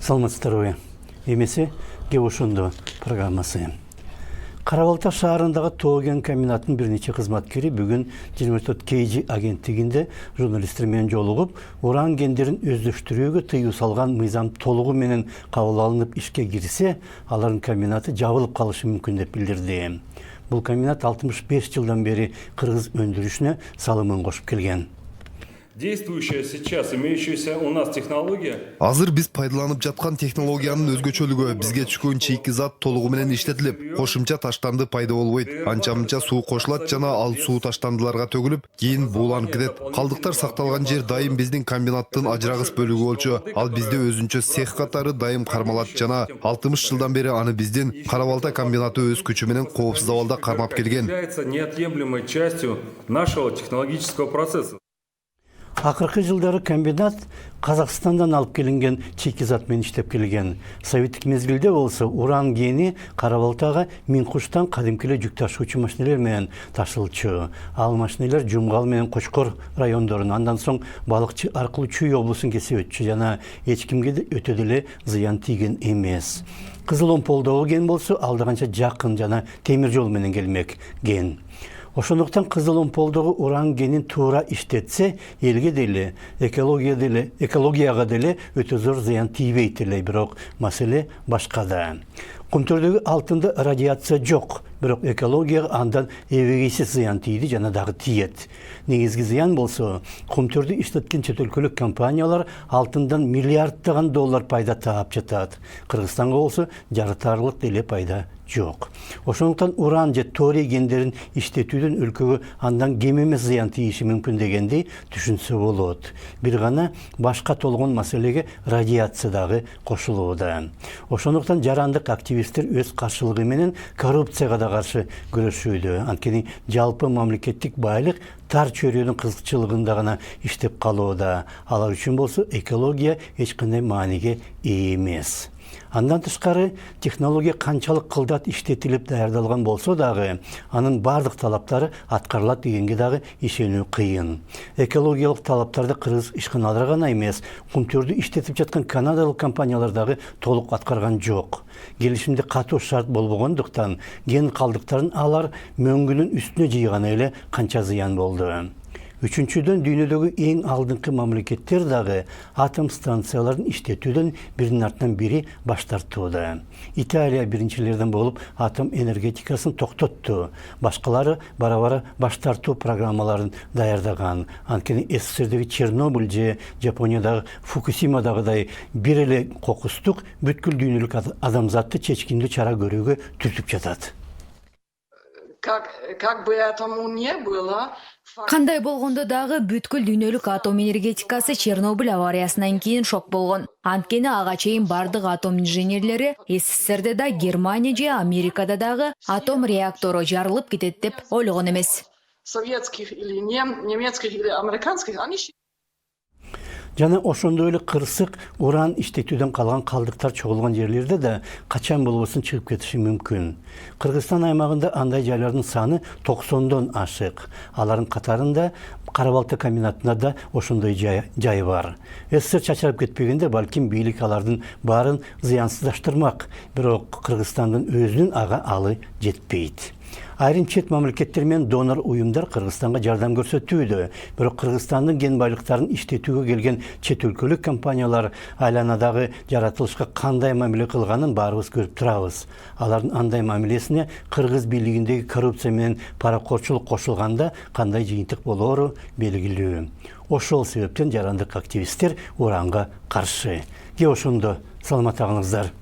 Саламатсыздарбы. Эмесе Геошунду программасы. Карабалта шаарындагы Тоген комбинатынын бир нече кызматкери бүгүн 24 KG агенттигинде журналисттер менен жолугуп, уран гендерин өздөштүрүүгө тыюу салган мыйзам толугу менен кабыл алынып ишке кирсе, алардын комбинаты жабылып калышы мүмкүн деп билдирди. Бул комбинат 65 жылдан бери кыргыз өндүрүшүнө салымын кошуп келген. Действующая сейчас имеющаяся у нас технология. Азыр биз пайдаланып жаткан технологиянын өзгөчөлүгү бизге түшкөн чийки зат толугу менен иштетилип, кошумча таштанды пайда болбойт. Анча-мынча суу кошулат жана ал суу таштандыларга төгүлүп, кийин бууланып кетет. Калдыктар сакталган жер дайым биздин комбинаттын ажырагыс бөлүгү болчу. Ал бизде өзүнчө цех катары дайым кармалат жана 60 жылдан бери аны биздин Карабалта комбинаты өз күчү менен коопсуз абалда кармап келген. Является неотъемлемой частью нашего технологического процесса. Акыркы жылдары комбинат Казакстандан алып келинген чийки зат менен иштеп келген. Советтик мезгилде болсо уран кени Карабалтага Минкуштан кадимки эле жүк ташуучу машинелер менен ташылчу. Ал машинелер Жумгал менен Кочкор райондорун, андан соң Балыкчы аркылуу Чүй облусун кесип өтчү жана эч кимге өтө деле зыян тийген эмес. Кызыл Омполдогу кен болсо алда жакын жана темир жол менен келмек кен. Ошондуктан Кызыл Омполдогу уран кенин туура иштетсе, элге деле, экологияга деле өтө зор зыян тийбейт эле, бирок маселе башкада. Кумтөрдөгү алтында радиация жок, бирок экологияга андан эбегейсиз зыян тийди жана дагы тиет. Негизги зыян болсо, кумтөрдү иштеткен чет өлкөлүк компаниялар алтындан миллиарддаган доллар пайда таап жатат. Кыргызстанга болсо жарытарлык деле пайда жок. Ошондуктан уран же торий кендерин иштетүүдөн өлкөгө андан кем эмес зыян тийиши мүмкүн дегенди түшүнсө болот. Бир гана башка толгон маселеге радиация дагы кошулууда. Ошондуктан жарандык активисттер өз каршылыгы менен коррупцияга да каршы күрөшүүдө. Анткени жалпы мамлекеттик байлык тар чөйрөнүн кызыкчылыгында гана иштеп калууда. Алар үчүн болсо экология эч кандай мааниге ээ эмес. Андан тышкары технология канчалык кылдат иштетилип даярдалган болсо дагы, анын бардык талаптары аткарылат дегенге дагы ишенүү кыйын. Экологиялык талаптарды кыргыз ишканалары гана эмес, кумтөрдү иштетип жаткан канадалык компаниялар дагы толук аткарган жок. Келишимде катуу шарт болбогондуктан, кен калдыктарын алар мөңгүнүн үстүнө жыйганы эле канча зыян болду. Үчүнчүдөн дүйнөдөгү эң алдыңкы мамлекеттер дагы атом станцияларын иштетүүдөн биринин артынан бири баш тартууда. Италия биринчилерден болуп атом энергетикасын токтотту. Башкалары бара-бара баш тартуу программаларын даярдаган. Анткени СССРдеги Чернобыль же Жапониядагы Фукусимадагыдай бир эле кокустук бүткүл дүйнөлүк адамзатты чечкиндүү чара көрүүгө түртүп жатат. Как бы этому не было, Кандай болгондо дагы бүткүл дүйнөлүк атом энергетикасы Чернобыль авариясынан кийин шок болгон. Анткени ага чейин бардык атом инженерлери СССРде да, Германия же Америкада дагы атом реактору жарылып кетет деп ойлогон эмес. советских или немецких или американских, они Жана ошондой эле кырсык уран иштетүүдөн калган калдыктар чогулган жерлерде да качан болбосун чыгып кетиши мүмкүн. Кыргызстан аймагында андай жайлардын саны 90дон ашык. Алардын катарында Карабалта комбинатында да ошондой жай бар. СССР чачырап кетпегенде балким бийлик алардын баарын зыянсыздаштырмак, бирок Кыргызстандын өзүнүн ага алы жетпейт. Айрым чет мамлекеттер менен донор уюмдар Кыргызстанга жардам көрсөтүүдө, бирок Кыргызстандын кен байлыктарын иштетүүгө келген чет өлкөлүк компаниялар айланадагы жаратылышка кандай мамиле кылганын баарыбыз көрүп турабыз. Алардын андай мамилесине кыргыз бийлигиндеги коррупция менен паракорчулук кошулганда кандай жыйынтык болоору белгилүү. Ошол себептен жарандык активисттер уранга каршы. Ошондо саламат калыңыздар.